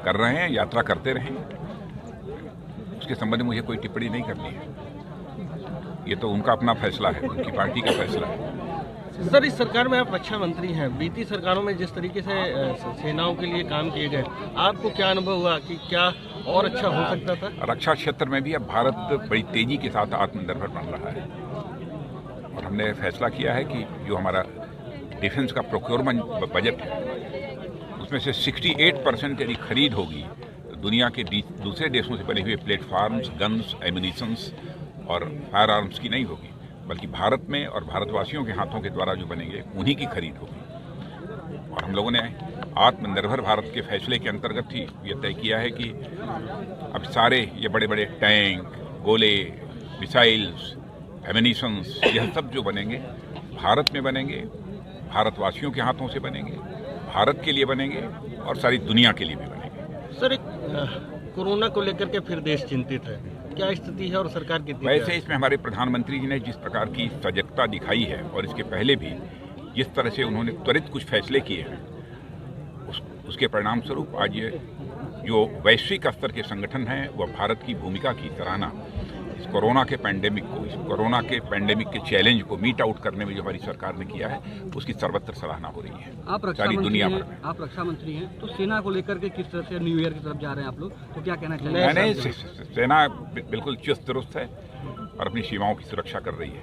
कर रहे हैं, यात्रा करते रहें। उसके संबंध में मुझे कोई टिप्पणी नहीं करनी है। ये तो उनका अपना फैसला है, उनकी पार्टी का फैसला है। सर, इस सरकार में आप रक्षा मंत्री हैं। बीती सरकारों में जिस तरीके से सेनाओं के लिए काम किए गए, आपको क्या अनुभव हुआ कि क्या और अच्छा हो सकता था? रक्षा क्षेत्र में भी अब भारत बड़ी तेजी के साथ आत्मनिर्भर बन रहा है और हमने फैसला किया है कि जो हमारा डिफेंस का प्रोक्योरमेंट बजट है उसमें से 68% यदि खरीद होगी तो दुनिया के दूसरे देशों से बने हुए प्लेटफार्म्स, गन्स, एम्यूनिशंस और फायर आर्म्स की नहीं होगी, बल्कि भारत में और भारतवासियों के हाथों के द्वारा जो बनेंगे उन्हीं की खरीद होगी। और हम लोगों ने आत्मनिर्भर भारत के फैसले के अंतर्गत ही ये तय किया है कि अब सारे ये बड़े बड़े टैंक, गोले, मिसाइल्स, एम्यूनिशंस, यह सब जो बनेंगे भारत में बनेंगे, भारतवासियों के हाथों से बनेंगे, भारत के लिए बनेंगे और सारी दुनिया के लिए भी बनेंगे। सर, कोरोना को लेकर के फिर देश चिंतित है, क्या स्थिति है और सरकार की? वैसे इसमें हमारे प्रधानमंत्री जी ने जिस प्रकार की सजगता दिखाई है और इसके पहले भी जिस तरह से उन्होंने त्वरित कुछ फैसले किए हैं उसके परिणाम स्वरूप आज ये जो वैश्विक स्तर के संगठन हैं वह भारत की भूमिका की सराहना इस कोरोना के पैंडेमिक के चैलेंज को मीट आउट करने में जो हमारी सरकार ने किया है उसकी सर्वत्र सराहना हो रही है। आप रक्षा मंत्री हैं तो सेना को लेकर के किस तरह से न्यू ईयर की तरफ जा रहे हैं आप लोग, तो क्या कहना चाहिए? नहीं, सेना बिल्कुल चुस्त दुरुस्त है और अपनी सीमाओं की सुरक्षा कर रही है।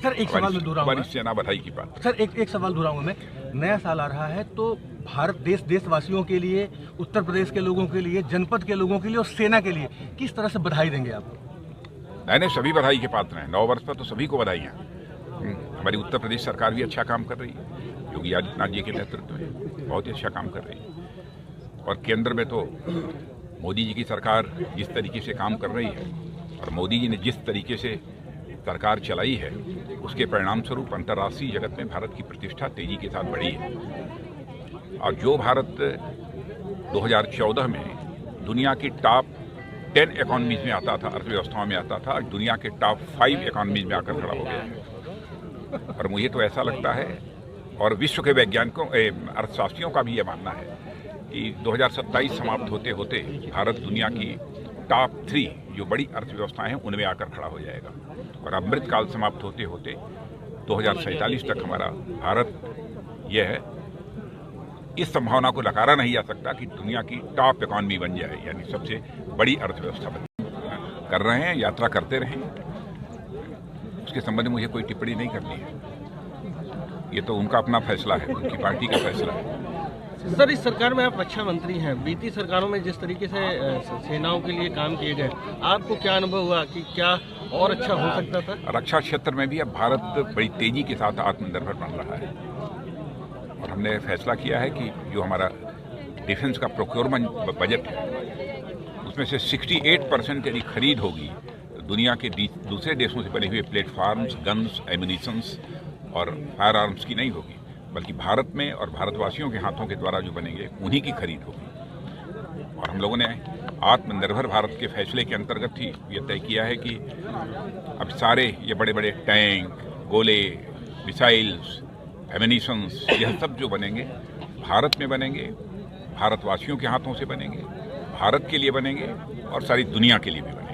सर, एक सवाल में दोहराऊंगा। सेना बधाई की बात। सर, एक सवाल दोहराऊंगा मैं। नया साल आ रहा है तो भारत देशवासियों के लिए, उत्तर प्रदेश के लोगों के लिए, जनपद के लोगों के लिए और सेना के लिए किस तरह से बधाई देंगे आप? नहीं, सभी बधाई के पात्र हैं। 9 वर्ष पर तो सभी को बधाइयाँ। हमारी उत्तर प्रदेश सरकार भी अच्छा काम कर रही है, योगी आदित्यनाथ जी के नेतृत्व में बहुत ही अच्छा काम कर रही है। और केंद्र में तो मोदी जी की सरकार जिस तरीके से काम कर रही है और मोदी जी ने जिस तरीके से सरकार चलाई है उसके परिणाम स्वरूप अंतर्राष्ट्रीय जगत में भारत की प्रतिष्ठा तेजी के साथ बढ़ी है। और जो भारत 2014 में दुनिया की टॉप 10 इकोनॉमीज में आता था, अर्थव्यवस्थाओं में आता था, दुनिया के टॉप 5 इकोनॉमीज में आकर खड़ा हो गया है। और मुझे तो ऐसा लगता है और विश्व के वैज्ञानिकों, अर्थशास्त्रियों का भी ये मानना है कि 2027 समाप्त होते होते भारत दुनिया की टॉप 3 जो बड़ी अर्थव्यवस्थाएं हैं उनमें आकर खड़ा हो जाएगा। और अमृतकाल समाप्त होते होते 2047 तक हमारा भारत यह है, इस संभावना को नकारा नहीं जा सकता कि दुनिया की टॉप इकोनॉमी बन जाए, यानी सबसे बड़ी अर्थव्यवस्था बन कर रहे हैं, यात्रा करते रहें। उसके संबंध में मुझे कोई टिप्पणी नहीं करनी है। ये तो उनका अपना फैसला है, उनकी पार्टी का फैसला है। सर, इस सरकार में आप रक्षा मंत्री हैं। बीती सरकारों में जिस तरीके से सेनाओं के लिए काम किए गए, आपको क्या अनुभव हुआ कि क्या और अच्छा हो सकता था? रक्षा क्षेत्र में भी अब भारत बड़ी तेजी के साथ आत्मनिर्भर बन रहा है और हमने फैसला किया है कि जो हमारा डिफेंस का प्रोक्योरमेंट बजट है उसमें से 68% यदि खरीद होगी तो दुनिया के दूसरे देशों से बने हुए प्लेटफार्म्स, गन्स, एम्यूनिशंस और फायर आर्म्स की नहीं होगी, बल्कि भारत में और भारतवासियों के हाथों के द्वारा जो बनेंगे उन्हीं की खरीद होगी। और हम लोगों ने आत्मनिर्भर भारत के फैसले के अंतर्गत ही ये तय किया है कि अब सारे ये बड़े बड़े टैंक, गोले, मिसाइल्स, एम्यूनिशंस, यह सब जो बनेंगे भारत में बनेंगे, भारतवासियों के हाथों से बनेंगे, भारत के लिए बनेंगे और सारी दुनिया के लिए भी बनेंगे।